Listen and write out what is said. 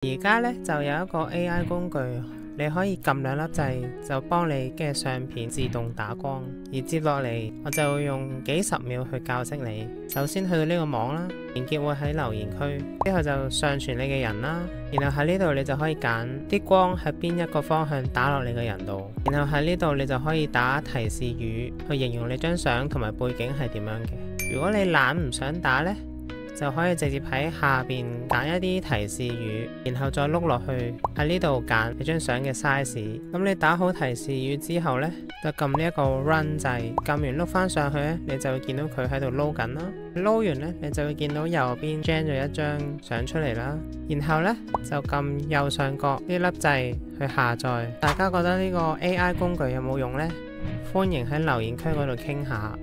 而家呢，就有一個 AI 工具，你可以撳兩粒掣就幫你嘅相片自動打光。而接落嚟我就會用幾十秒去教識你。首先去到呢個網啦，連結會喺留言區，之後就上傳你嘅人啦。然後喺呢度你就可以揀啲光喺邊一個方向打落你嘅人度。然後喺呢度你就可以打提示語去形容你張相同埋背景係點樣嘅。如果你懶唔想打呢，就可以直接喺下邊揀一啲提示語，然後再碌落去喺呢度揀你張相嘅 size。咁你打好提示語之後呢，就撳呢一個 run 掣，撳完碌翻上去呢，你就會見到佢喺度撈緊啦。撈完呢，你就會見到右邊 gen 咗一張相出嚟啦。然後呢，就撳右上角呢粒掣去下載。大家覺得呢個 AI 工具有冇用呢？歡迎喺留言區嗰度傾下。